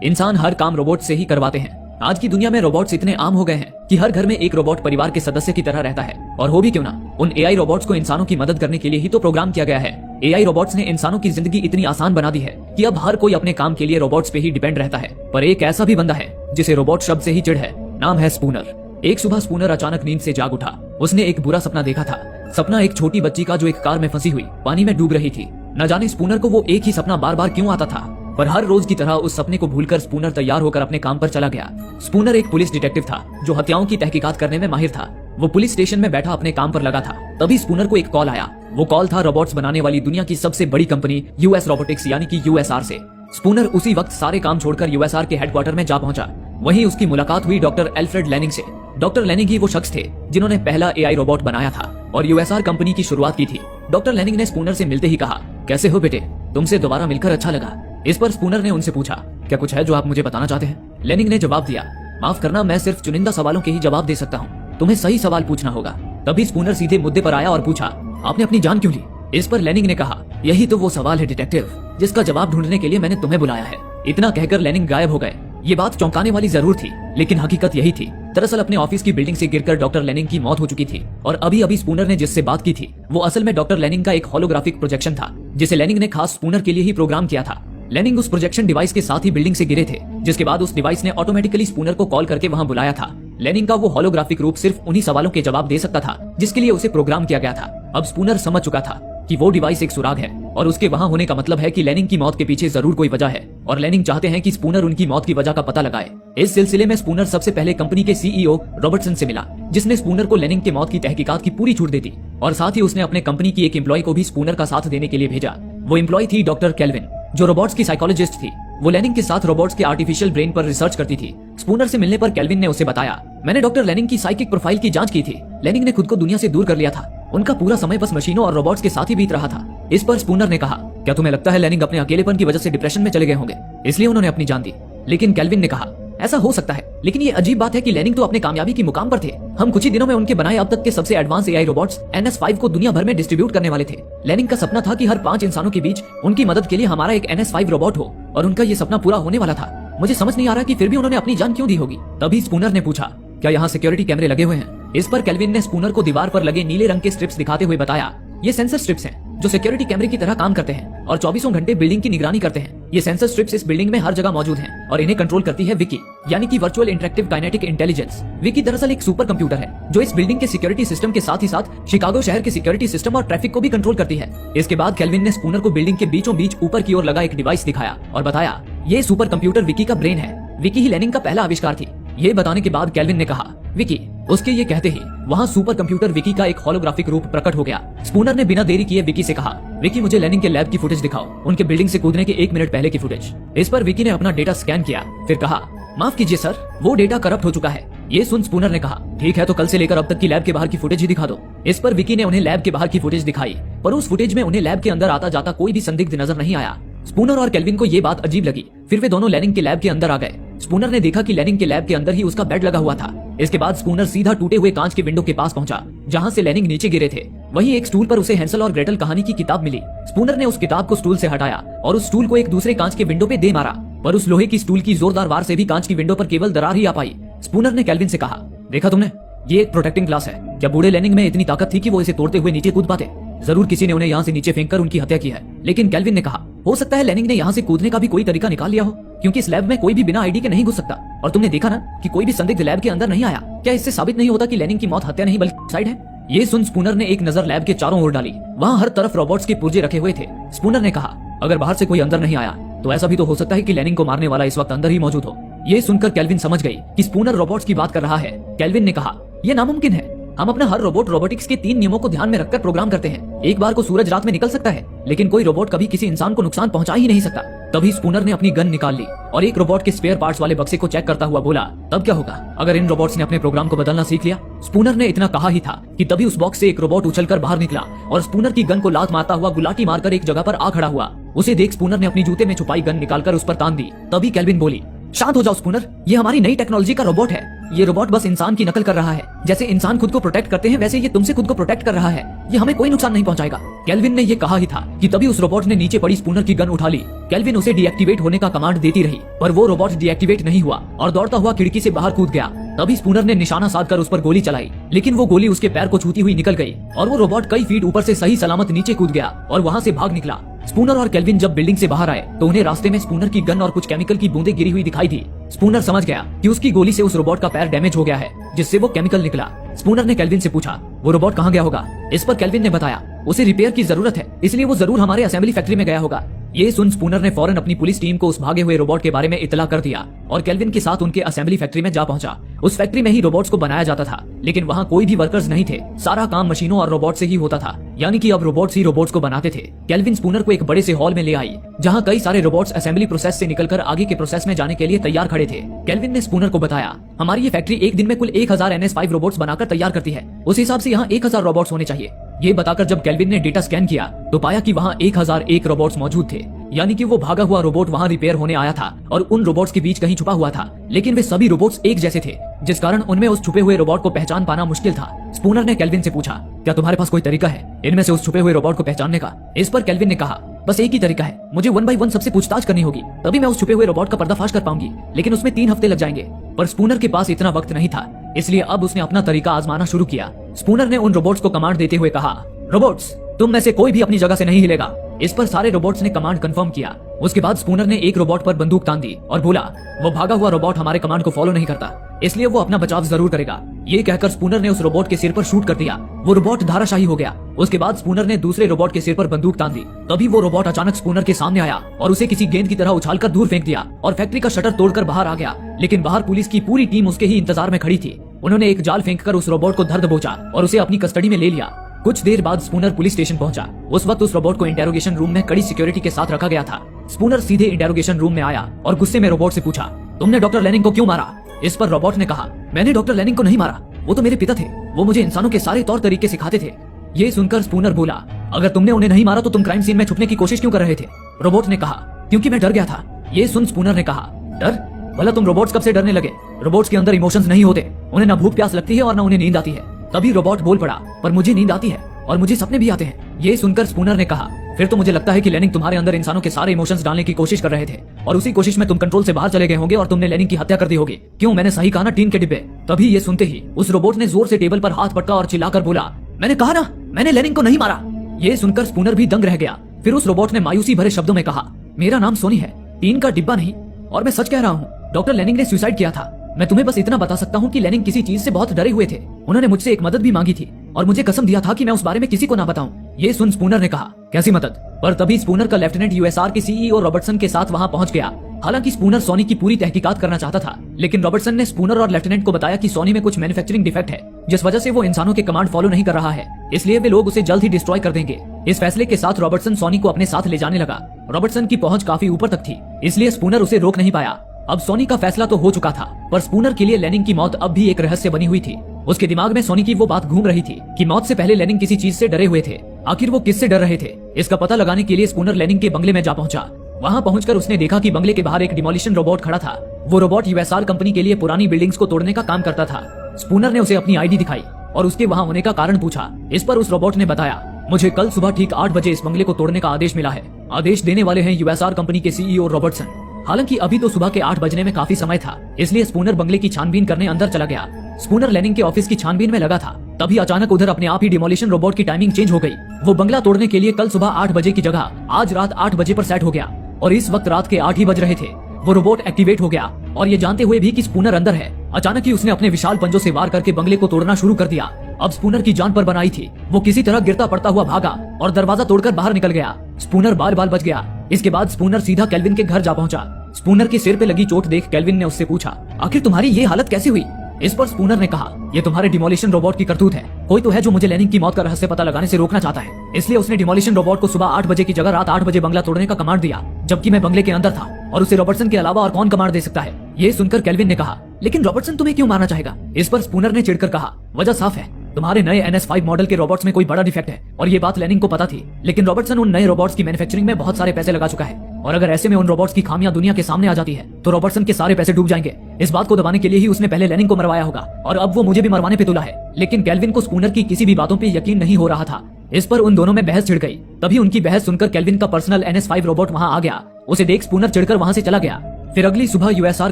इंसान हर काम रोबोट से ही करवाते हैं। आज की दुनिया में रोबोट्स इतने आम हो गए हैं कि हर घर में एक रोबोट परिवार के सदस्य की तरह रहता है। और हो भी क्यों ना, उन एआई रोबोट्स को इंसानों की मदद करने के लिए ही तो प्रोग्राम किया गया है। एआई रोबोट्स ने इंसानों की जिंदगी इतनी आसान बना दी है कि अब हर कोई अपने काम के लिए रोबोट्स पे ही डिपेंड रहता है। पर एक ऐसा भी बंदा है जिसे रोबोट शब्द से ही चिढ़ है। नाम है स्पूनर। एक सुबह स्पूनर अचानक नींद से जाग उठा। उसने एक बुरा सपना देखा था। सपना एक छोटी बच्ची का जो एक कार में फंसी हुई पानी में डूब रही थी। न जाने स्पूनर को वो एक ही सपना बार बार क्यों आता था, पर हर रोज की तरह उस सपने को भूलकर स्पूनर तैयार होकर अपने काम पर चला गया। स्पूनर एक पुलिस डिटेक्टिव था जो हत्याओं की तहकीकात करने में माहिर था। वो पुलिस स्टेशन में बैठा अपने काम पर लगा था। तभी स्पूनर को एक कॉल आया। वो कॉल था रोबोट्स बनाने वाली दुनिया की सबसे बड़ी कंपनी यूएस रोबोटिक्स यानी कि यूएसआर से। स्पूनर उसी वक्त सारे काम छोड़कर यूएसआर के हेडक्वार्टर में जा पहुंचा। वहीं उसकी मुलाकात हुई डॉक्टर एल्फ्रेड लेनिंग से। डॉक्टर लेनिंग ही वो शख्स थे जिन्होंने पहला एआई रोबोट बनाया था और यूएसआर कंपनी की शुरुआत की थी। डॉक्टर लेनिंग ने स्पूनर से मिलते ही कहा, कैसे हो बेटे, तुमसे दोबारा मिलकर अच्छा लगा। इस पर स्पूनर ने उनसे पूछा, क्या कुछ है जो आप मुझे बताना चाहते हैं? लेनिंग ने जवाब दिया, माफ करना, मैं सिर्फ चुनिंदा सवालों के ही जवाब दे सकता हूँ, तुम्हें सही सवाल पूछना होगा। तभी स्पूनर सीधे मुद्दे पर आया और पूछा, आपने अपनी जान क्यों ली? इस पर लेनिंग ने कहा, यही तो वो सवाल है डिटेक्टिव, जिसका जवाब ढूंढने के लिए मैंने तुम्हें बुलाया है। इतना कहकर लेनिंग गायब हो गए। ये बात चौंकाने वाली जरूर थी, लेकिन हकीकत यही थी। दरअसल अपने ऑफिस की बिल्डिंग से गिरकर डॉक्टर लेनिंग की मौत हो चुकी थी और अभी अभी स्पूनर ने जिससे बात की थी वो असल में डॉक्टर लेनिंग का एक होलोग्राफिक प्रोजेक्शन था, जिसे लेनिंग ने खास स्पूनर के लिए ही प्रोग्राम किया था। लेनिंग उस प्रोजेक्शन डिवाइस के साथ ही बिल्डिंग से गिरे थे, जिसके बाद उस डिवाइस ने ऑटोमेटिकली स्पूनर को कॉल करके वहां बुलाया था। लेनिंग का वो होलोग्राफिक रूप सिर्फ उन्हीं सवालों के जवाब दे सकता था जिसके लिए उसे प्रोग्राम किया गया था। अब स्पूनर समझ चुका था कि वो डिवाइस एक सुराग है और उसके वहां होने का मतलब है कि लेनिंग की मौत के पीछे जरूर कोई वजह है और लेनिंग चाहते हैं कि स्पूनर उनकी मौत की वजह का पता लगाए। इस सिलसिले में स्पूनर सबसे पहले कंपनी के सीईओ रॉबर्टसन से मिला, जिसने स्पूनर को लेनिंग के मौत की तहकीकात की पूरी छूट दे दी और साथ ही उसने अपने कंपनी की एक एम्प्लॉय को भी स्पूनर का साथ देने के लिए भेजा। वो एम्प्लॉय थी डॉक्टर केल्विन, जो रोबोट्स की साइकोलॉजिस्ट थी। वो लेनिंग के साथ रोबोट्स के आर्टिफिशियल ब्रेन पर रिसर्च करती थी। स्पूनर से मिलने पर केल्विन ने उसे बताया, मैंने डॉक्टर लेनिंग की साइकिक प्रोफाइल की जांच की थी। लेनिंग ने खुद को दुनिया से दूर कर लिया था। उनका पूरा समय बस मशीनों और रोबोट्स के साथ ही बीत रहा था। इस पर स्पूनर ने कहा, क्या तुम्हें लगता है लेनिंग अपने अकेलेपन की वजह से डिप्रेशन में चले गए होंगे, इसलिए उन्होंने अपनी जान दी? लेकिन केल्विन ने कहा, ऐसा हो सकता है, लेकिन ये अजीब बात है कि लेनिंग तो अपने कामयाबी की मुकाम पर थे। हम कुछ ही दिनों में उनके बनाए अब तक के सबसे एडवांस एआई रोबोट्स NS5 को दुनिया भर में डिस्ट्रीब्यूट करने वाले थे। लेनिंग का सपना था कि हर 5 इंसानों के बीच उनकी मदद के लिए हमारा एक NS5 रोबोट हो और उनका ये सपना पूरा होने वाला था। मुझे समझ नहीं आ रहा कि फिर भी उन्होंने अपनी जान क्यों दी होगी। तभी स्पूनर ने पूछा, क्या यहाँ सिक्योरिटी कैमरे लगे हुए हैं? इस पर केल्विन ने स्पूनर को दीवार पर लगे नीले रंग के स्ट्रिप्स दिखाते हुए बताया, ये सेंसर स्ट्रिप्स हैं जो सिक्योरिटी कैमरे की तरह काम करते हैं और 24 घंटे बिल्डिंग की निगरानी करते हैं। ये सेंसर स्ट्रिप्स इस बिल्डिंग में हर जगह मौजूद हैं और इन्हें कंट्रोल करती है विकी, यानी कि virtual interactive kinetic intelligence. Vicky दरअसल एक सुपर कंप्यूटर है जो इस बिल्डिंग के सिक्योरिटी सिस्टम के साथ ही साथ शिकागो शहर के सिक्योरिटी सिस्टम और ट्रैफिक को भी कंट्रोल करती है। इसके बाद केल्विन ने स्पूनर को बिल्डिंग के बीचों बीच ऊपर की ओर लगा एक डिवाइस दिखाया और बताया, ये सुपर कंप्यूटर विकी का ब्रेन है। विकी ही लेनिंग का पहला आविष्कार थी। ये बताने के बाद केल्विन ने कहा, विकी। उसके ये कहते ही वहाँ सुपर कंप्यूटर विकी का एक होलोग्राफिक रूप प्रकट हो गया। स्पूनर ने बिना देरी किए विकी से कहा, विकी मुझे लेनिंग के लैब की फुटेज दिखाओ, उनके बिल्डिंग से कूदने के 1 मिनट पहले की फुटेज। इस पर विकी ने अपना डेटा स्कैन किया, फिर कहा, माफ कीजिए सर, वो डेटा करप्ट हो चुका है। ये सुन स्पूनर ने कहा, ठीक है तो कल से लेकर अब तक की लैब के बाहर की फुटेज ही दिखा दो। इस पर विकी ने उन्हें लैब के बाहर की फुटेज दिखाई, पर उस फुटेज में उन्हें लैब के अंदर आता जाता कोई भी संदिग्ध नजर नहीं आया। स्पूनर और केल्विन को ये बात अजीब लगी। फिर वे दोनों लेनिंग के लैब के अंदर आ गए। स्पूनर ने देखा कि लेनिंग के लैब के अंदर ही उसका बेड लगा हुआ था। इसके बाद स्पूनर सीधा टूटे हुए कांच के विंडो के पास पहुंचा जहां से लेनिंग नीचे गिरे थे। वहीं एक स्टूल पर उसे हैंसल और ग्रेटल कहानी की किताब मिली। स्पूनर ने उस किताब को स्टूल से हटाया और उस स्टूल को एक दूसरे कांच के विंडो पे दे मारा, पर उस लोहे की स्टूल की जोरदार वार से भी कांच की विंडो पर केवल दरार ही आ पाई। स्पूनर ने केल्विन से कहा, देखा तुमने, ये एक प्रोटेक्टिंग ग्लास है। क्या बूढ़े लेनिंग में इतनी ताकत थी कि वो इसे तोड़ते हुए नीचे कूद पाते? जरूर किसी ने उन्हें यहाँ से नीचे फेंककर उनकी हत्या की है। लेकिन केल्विन ने कहा, हो सकता है लेनिंग ने यहाँ से कूदने का भी कोई तरीका निकाल लिया हो, क्योंकि इस लैब में कोई भी बिना आईडी के नहीं घुस सकता। और तुमने देखा ना कि कोई भी संदिग्ध लैब के अंदर नहीं आया। क्या इससे साबित नहीं होता कि लेनिंग की मौत हत्या नहीं बल्कि सुसाइड है? ये सुन स्पूनर ने एक नजर लैब के चारों ओर डाली। वहाँ हर तरफ रोबोट्स के पुर्जे रखे हुए थे। स्पूनर ने कहा, अगर बाहर से कोई अंदर नहीं आया तो ऐसा भी तो हो सकता है कि लेनिंग को मारने वाला इस वक्त अंदर ही मौजूद हो। ये सुनकर केल्विन समझ गई कि स्पूनर रोबोट्स की बात कर रहा है। केल्विन ने कहा, यह नामुमकिन है। हम अपना हर रोबोट रोबोटिक्स के 3 नियमों को ध्यान में रखकर प्रोग्राम करते हैं। एक बार को सूरज रात में निकल सकता है, लेकिन कोई रोबोट कभी किसी इंसान को नुकसान पहुंचा ही नहीं सकता। तभी स्पूनर ने अपनी गन निकाल ली और एक रोबोट के स्पेयर पार्ट्स वाले बक्से को चेक करता हुआ बोला, तब क्या होगा अगर इन रोबोट्स ने अपने प्रोग्राम को बदलना सीख लिया? स्पूनर ने इतना कहा ही था कि तभी उस बॉक्स से एक रोबोट उछलकर बाहर निकला और स्पूनर की गन को लात मारता हुआ गुलाटी मारकर एक जगह पर आ खड़ा हुआ। उसे देख स्पूनर ने अपनी जूते में छुपाई गन निकालकर उस पर तान दी। तभी केल्विन बोली, शांत हो जाओ स्पूनर, ये हमारी नई टेक्नोलॉजी का रोबोट है। ये रोबोट बस इंसान की नकल कर रहा है। जैसे इंसान खुद को प्रोटेक्ट करते हैं वैसे ये तुमसे खुद को प्रोटेक्ट कर रहा है। ये हमें कोई नुकसान नहीं पहुंचाएगा। केल्विन ने ये कहा ही था कि तभी उस रोबोट ने नीचे पड़ी स्पूनर की गन उठा ली। केल्विन उसे डीएक्टिवेट होने का कमांड देती रही पर वो रोबोट डीएक्टिवेट नहीं हुआ और दौड़ता हुआ खिड़की से बाहर कूद गया। तभी स्पूनर ने निशाना साधकर उस पर गोली चलाई, लेकिन वो गोली उसके पैर को छूती हुई निकल गई और वो रोबोट कई फीट ऊपर से सही सलामत नीचे कूद गया और वहाँ से भाग निकला। स्पूनर और केल्विन जब बिल्डिंग से बाहर आए तो उन्हें रास्ते में स्पूनर की गन और कुछ केमिकल की बूंदें गिरी हुई दिखाई दी। स्पूनर समझ गया कि उसकी गोली से उस रोबोट का पैर डैमेज हो गया है, जिससे वो केमिकल निकला। स्पूनर ने केल्विन से पूछा वो रोबोट कहाँ गया होगा। इस पर केल्विन ने बताया उसे रिपेयर की जरूरत है, इसलिए वो जरूर हमारे असेंबली फैक्ट्री में गया होगा। ये सुन स्पूनर ने फौरन अपनी पुलिस टीम को उस भागे हुए रोबोट के बारे में इतला कर दिया और केल्विन के साथ उनके असेंबली फैक्ट्री में जा पहुंचा। उस फैक्ट्री में ही रोबोट्स को बनाया जाता था, लेकिन वहाँ कोई भी वर्कर्स नहीं थे। सारा काम मशीनों और रोबोट से ही होता था, यानी कि अब रोबोट्स ही रोबोट्स को बनाते थे। केल्विन स्पूनर को एक बड़े से हॉल में ले आई जहाँ कई सारे रोबोट्स असेंबली प्रोसेस से निकलकर आगे के प्रोसेस में जाने के लिए तैयार खड़े थे। केल्विन ने स्पूनर को बताया हमारी ये फैक्ट्री एक दिन में कुल 1000 NS5 रोबोट्स बनाकर तैयार करती है, उस हिसाब से यहाँ 1000 रोबोट्स होने चाहिए। ये बताकर जब केल्विन ने डेटा स्कैन किया तो पाया कि वहाँ 1001 रोबोट्स मौजूद थे, यानी कि वो भागा हुआ रोबोट वहाँ रिपेयर होने आया था और उन रोबोट्स के बीच कहीं छुपा हुआ था। लेकिन वे सभी रोबोट्स एक जैसे थे, जिस कारण उनमें उस छुपे हुए रोबोट को पहचान पाना मुश्किल था। स्पूनर ने केल्विन से पूछा क्या तुम्हारे पास कोई तरीका है इनमें से उस छुपे हुए रोबोट को पहचानने का। इस पर केल्विन ने कहा बस एक ही तरीका है, मुझे 1 by 1 सबसे पूछताछ करनी होगी, तभी मैं उस छुपे हुए रोबोट का पर्दाफाश कर पाऊंगी, लेकिन उसमें 3 हफ्ते लग जाएंगे। पर स्पूनर के पास इतना वक्त नहीं था, इसलिए अब उसने अपना तरीका आजमाना शुरू किया। स्पूनर ने उन रोबोट्स को कमांड देते हुए कहा रोबोट्स तुम में से कोई भी अपनी जगह से नहीं हिलेगा। इस पर सारे रोबोट्स ने कमांड कंफर्म किया। उसके बाद स्पूनर ने एक रोबोट पर बंदूक तान दी और बोला वो भागा हुआ रोबोट हमारे कमांड को फॉलो नहीं करता, इसलिए वो अपना बचाव जरूर करेगा। ये कहकर स्पूनर ने उस रोबोट के सिर पर शूट कर दिया। वो रोबोट धाराशाही हो गया। उसके बाद स्पूनर ने दूसरे रोबोट के सिर पर बंदूक तान दी। तभी वो रोबोट अचानक स्पूनर के सामने आया और उसे किसी गेंद की तरह उछालकर दूर फेंक दिया और फैक्ट्री का शटर तोड़कर बाहर आ गया। लेकिन बाहर पुलिस की पूरी टीम उसके ही इंतजार में खड़ी थी। उन्होंने एक जाल फेंककर उस रोबोट को धर दबोचा और उसे अपनी कस्टडी में ले लिया। कुछ देर बाद स्पूनर पुलिस स्टेशन पहुंचा। उस वक्त उस रोबोट को इंटेरोगेशन रूम में कड़ी सिक्योरिटी के साथ रखा गया था। स्पूनर सीधे इंटेरोगेशन रूम में आया और गुस्से में रोबोट से पूछा तुमने डॉक्टर लेनिंग को क्यों मारा। इस पर रोबोट ने कहा मैंने डॉक्टर लेनिंग को नहीं मारा, वो तो मेरे पिता थे, वो मुझे इंसानों के सारे तौर तरीके सिखाते थे। ये सुनकर स्पूनर बोला अगर तुमने उन्हें नहीं मारा तो तुम क्राइम सीन में छुपने की कोशिश क्यों कर रहे थे। रोबोट ने कहा क्योंकि मैं डर गया था। ये सुन स्पूनर ने कहा डर, भला तुम रोबोट्स कब से डरने लगे। रोबोट्स के अंदर इमोशंस नहीं होते, उन्हें ना भूख प्यास लगती है और ना उन्हें नींद आती है। तभी रोबोट बोल पड़ा पर मुझे नींद आती है और मुझे सपने भी आते हैं। ये सुनकर स्पूनर ने कहा फिर तो मुझे लगता है कि लेनिंग तुम्हारे अंदर इंसानों के सारे इमोशंस डालने की कोशिश कर रहे थे और उसी कोशिश में तुम कंट्रोल से बाहर चले गए होंगे और तुमने लेनिंग की हत्या कर दी होगी। क्यों, मैंने सही कहा ना, टीन के डिब्बे। तभी ये सुनते ही उस रोबोट ने जोर से टेबल पर हाथ पटका और चिल्लाकर बोला मैंने कहा ना, मैंने लेनिंग को नहीं मारा। ये सुनकर स्पूनर भी दंग रह गया। फिर उस रोबोट ने मायूसी भरे शब्दों में कहा मेरा नाम सोनी है, टीन का डिब्बा नहीं, और मैं सच कह रहा हूँ, डॉक्टर लेनिंग ने सुसाइड किया था। मैं तुम्हें बस इतना बता सकता हूँ कि लेनिंग किसी चीज से बहुत डरे हुए थे। उन्होंने मुझसे एक मदद भी मांगी थी और मुझे कसम दिया था कि मैं उस बारे में किसी को ना बताऊं। ये सुन स्पूनर ने कहा कैसी मदद। पर तभी स्पूनर का लेफ्टिनेंट यूएसआर के सीईओ रॉबर्टसन के साथ वहां पहुंच गया। हालांकि स्पूनर सोनी की पूरी तहकीकात करना चाहता था, लेकिन रॉबर्टसन ने स्पूनर और लेफ्टिनेंट को बताया कि सोनी में कुछ मैन्युफैक्चरिंग डिफेक्ट है, जिस वजह से वो इंसानों के कमांड फॉलो नहीं कर रहा है, इसलिए वे लोग उसे जल्द ही डिस्ट्रॉय कर देंगे। इस फैसले के साथ रॉबर्टसन सोनी को अपने साथ ले जाने लगा। रॉबर्टसन की पहुंच काफी ऊपर तक थी, इसलिए स्पूनर उसे रोक नहीं पाया। अब सोनी का फैसला तो हो चुका था, पर स्पूनर के लिए लेनिंग की मौत अब भी एक रहस्य बनी हुई थी। उसके दिमाग में सोनी की वो बात घूम रही थी कि मौत से पहले लेनिंग किसी चीज से डरे हुए थे। आखिर वो किससे डर रहे थे, इसका पता लगाने के लिए स्पूनर लेनिंग के बंगले में जा पहुंचा। वहां पहुंचकर उसने देखा कि बंगले के बाहर एक डिमोलिशन रोबोट खड़ा था। वो रोबोट यूएसआर कंपनी के लिए पुरानी बिल्डिंग्स को तोड़ने का काम करता था। स्पूनर ने उसे अपनी आईडी दिखाई और उसके वहां होने का कारण पूछा। इस पर उस रोबोट ने बताया मुझे कल सुबह ठीक 8 बजे इस बंगले को तोड़ने का आदेश मिला है। आदेश देने वाले हैं यूएसआर कंपनी के सीईओ रॉबर्टसन। हालांकि अभी तो सुबह के 8 बजने में काफी समय था, इसलिए स्पूनर बंगले की छानबीन करने अंदर चला गया। स्पूनर लेनिंग के ऑफिस की छानबीन में लगा था, तभी अचानक उधर अपने आप ही डिमोलिशन रोबोट की टाइमिंग चेंज हो गई। वो बंगला तोड़ने के लिए कल सुबह 8 बजे की जगह आज रात 8 बजे पर सेट हो गया और इस वक्त रात के 8 ही बज रहे थे। वो रोबोट एक्टिवेट हो गया और ये जानते हुए भी कि स्पूनर अंदर है, अचानक ही उसने अपने विशाल पंजों से वार करके बंगले को तोड़ना शुरू कर दिया। अब स्पूनर की जान पर बनाई थी। वो किसी तरह गिरता पड़ता हुआ भागा और दरवाजा तोड़कर बाहर निकल गया। स्पूनर बाल बाल बच गया। इसके बाद स्पूनर सीधा केल्विन के घर जा पहुंचा। स्पूनर के सिर पे लगी चोट देख केल्विन ने उससे पूछा आखिर तुम्हारी ये हालत कैसे हुई। इस पर स्पूनर ने कहा ये तुम्हारे डिमोलिशन रोबोट की करतूत है। कोई तो है जो मुझे लेनिंग की मौत का रहस्य पता लगाने से रोकना चाहता है, इसलिए उसने डिमोलिशन रोबोट को सुबह 8 बजे की जगह रात 8 बजे बंगला तोड़ने का कमांड दिया, जबकि मैं बंगले के अंदर था और उसे रॉबर्टसन के अलावा और कौन कमांड दे सकता है। ये सुनकर केल्विन ने कहा लेकिन रॉबर्टसन तुम्हें क्यों मारना चाहेगा। इस पर स्पूनर ने चिढ़कर कहा वजह साफ है, तुम्हारे नए NS5 मॉडल के रोबोट्स में कोई बड़ा डिफेक्ट है और ये बात लेनिंग को पता थी, लेकिन रॉबर्टसन उन नए रोबोट्स की मैन्युफैक्चरिंग में बहुत सारे पैसे लगा चुका है और अगर ऐसे में उन रोबोट्स की खामियां दुनिया के सामने आ जाती है तो रॉबर्टसन के सारे पैसे डूब जाएंगे। इस बात को दबाने के लिए ही उसने पहले लेनिंग को मरवाया होगा और अब वो मुझे भी मरवाने पे तुला है। लेकिन केल्विन को स्पूनर की किसी भी बातों पे यकीन नहीं हो रहा था। इस पर उन दोनों में बहस छिड़ गई। तभी उनकी बहस सुनकर केल्विन का पर्सनल NS5 रोबोट वहां आ गया। उसे देख स्पूनर चिढ़कर वहां से चला गया। फिर अगली सुबह USR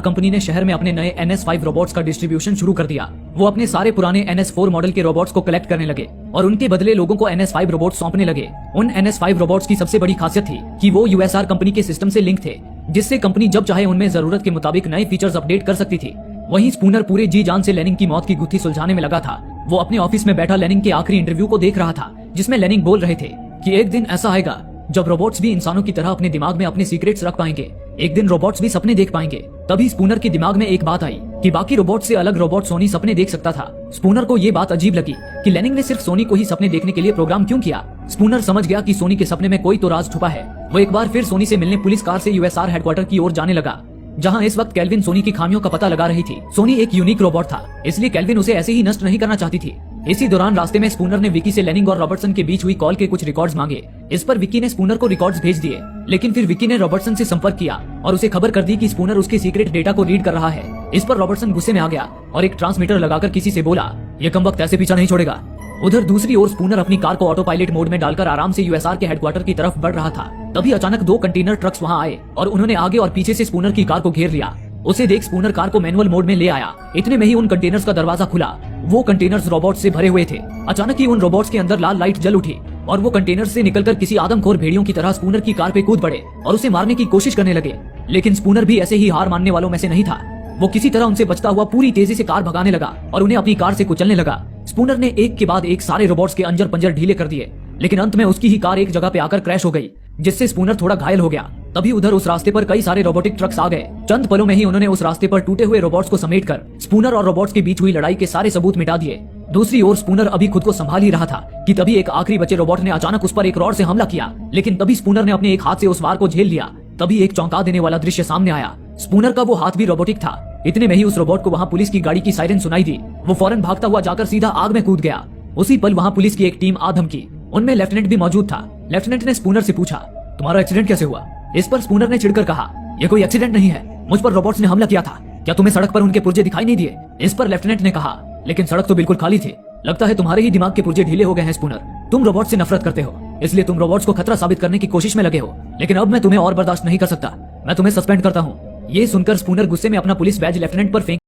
कंपनी ने शहर में अपने नए NS5 रोबोट्स का डिस्ट्रीब्यूशन शुरू कर दिया। वो अपने सारे पुराने NS4 मॉडल के रोबोट्स को कलेक्ट करने लगे और उनके बदले लोगों को NS5 रोबोट्स सौंपने लगे। उन NS5 रोबोट्स की सबसे बड़ी खासियत थी कि वो USR कंपनी के सिस्टम से लिंक थे, जिससे कंपनी जब चाहे उनमें जरूरत के मुताबिक नए फीचर्स अपडेट कर सकती थी। वहीं स्पूनर पूरे जी जान से लेनिंग की मौत की गुत्थी सुलझाने में लगा था। वो अपने ऑफिस में बैठा लेनिंग के आखिरी इंटरव्यू को देख रहा था, जिसमें लेनिंग बोल रहे थे कि एक दिन ऐसा आएगा जब रोबोट्स भी इंसानों की तरह अपने दिमाग में अपने सीक्रेट्स रख पाएंगे। एक दिन रोबोट्स भी सपने देख पाएंगे। तभी स्पूनर के दिमाग में एक बात आई कि बाकी रोबोट से अलग रोबोट सोनी सपने देख सकता था। स्पूनर को ये बात अजीब लगी कि लेनिंग ने सिर्फ सोनी को ही सपने देखने के लिए प्रोग्राम क्यों किया। स्पूनर समझ गया कि सोनी के सपने में कोई तो राज छुपा है। वो एक बार फिर सोनी से मिलने पुलिस कार से USR हेडक्वार्टर की ओर जाने लगा, जहां इस वक्त केल्विन सोनी की खामियों का पता लगा रही थी। सोनी एक यूनिक रोबोट था, इसलिए केल्विन उसे ऐसे ही नष्ट नहीं करना चाहती थी। इसी दौरान रास्ते में स्पूनर ने विकी से लेनिंग और रॉबर्टसन के बीच हुई कॉल के कुछ रिकॉर्ड्स मांगे। इस पर विकी ने स्पूनर को रिकॉर्ड्स भेज दिए, लेकिन फिर विकी ने रॉबर्टसन से संपर्क किया और उसे खबर कर दी कि स्पूनर उसके सीक्रेट डेटा को रीड कर रहा है। इस पर रॉबर्टसन गुस्से में आ गया और एक ट्रांसमीटर लगाकर किसी से बोला, ये कमबख्त ऐसे पीछा नहीं छोड़ेगा। उधर दूसरी ओर स्पूनर अपनी कार को ऑटो पायलट मोड में डालकर आराम से USR के हेडक्वार्टर की तरफ बढ़ रहा था। तभी अचानक 2 कंटेनर ट्रक्स वहां आए और उन्होंने आगे और पीछे से स्पूनर की कार को घेर लिया। उसे देख स्पूनर कार को मैनुअल मोड में ले आया। इतने में ही उन कंटेनर्स का दरवाजा खुला। वो कंटेनर्स रोबोट से भरे हुए थे। अचानक ही उन रोबोट्स के अंदर लाल लाइट जल उठी और वो कंटेनर से निकलकर किसी आदमखोर भेड़ियों की तरह स्पूनर की कार पे कूद पड़े और उसे मारने की कोशिश करने लगे। लेकिन स्पूनर भी ऐसे ही हार मानने वालों में से नहीं था। वो किसी तरह उनसे बचता हुआ पूरी तेजी से कार भगाने लगा और उन्हें अपनी कार से कुचलने लगा। स्पूनर ने एक के बाद एक सारे रोबोट्स के अंजर पंजर ढीले कर दिए, लेकिन अंत में उसकी ही कार एक जगह पे आकर क्रैश हो गई, जिससे स्पूनर थोड़ा घायल हो गया। तभी उधर उस रास्ते पर कई सारे रोबोटिक ट्रक्स आ गए। चंद पलों में ही उन्होंने उस रास्ते पर टूटे हुए रोबोट्स को समेटकर स्पूनर और रोबोट्स के बीच हुई लड़ाई के सारे सबूत मिटा दिए। दूसरी ओर स्पूनर अभी खुद को संभाल ही रहा था कि तभी एक आखिरी बचे रोबोट ने अचानक उस पर एक रॉड से हमला किया, लेकिन तभी स्पूनर ने अपने एक हाथ से उस वार को झेल लिया। तभी एक चौंका देने वाला दृश्य सामने आया। स्पूनर का वो हाथ भी रोबोटिक था। इतने में ही उस रोबोट को वहाँ पुलिस की गाड़ी की सायरन सुनाई दी। वो फौरन भागता हुआ जाकर सीधा आग में कूद गया। उसी पल वहाँ पुलिस की एक टीम आ धमकी। उनमें लेफ्टिनेंट भी मौजूद था। लेफ्टिनेंट ने स्पूनर से पूछा, तुम्हारा एक्सीडेंट कैसे हुआ? इस पर स्पूनर ने चिढ़कर कहा, ये कोई एक्सीडेंट नहीं है, मुझ पर रोबोट्स ने हमला किया था। क्या तुम्हें सड़क पर उनके पुर्जे दिखाई नहीं दिए? इस पर लेफ्टिनेंट ने कहा, लेकिन सड़क तो बिल्कुल खाली थी। लगता है तुम्हारे ही दिमाग के पुर्जे ढीले हो गए हैं स्पूनर। तुम रोबोट से नफरत करते हो, इसलिए तुम रोबोट्स को खतरा साबित करने की कोशिश में लगे हो। लेकिन अब मैं तुम्हें और बर्दाश्त नहीं कर सकता। मैं तुम्हें सस्पेंड करता हूँ। ये सुनकर स्पूनर गुस्से में अपना पुलिस बैज लेफ्टिनेंट पर फेंक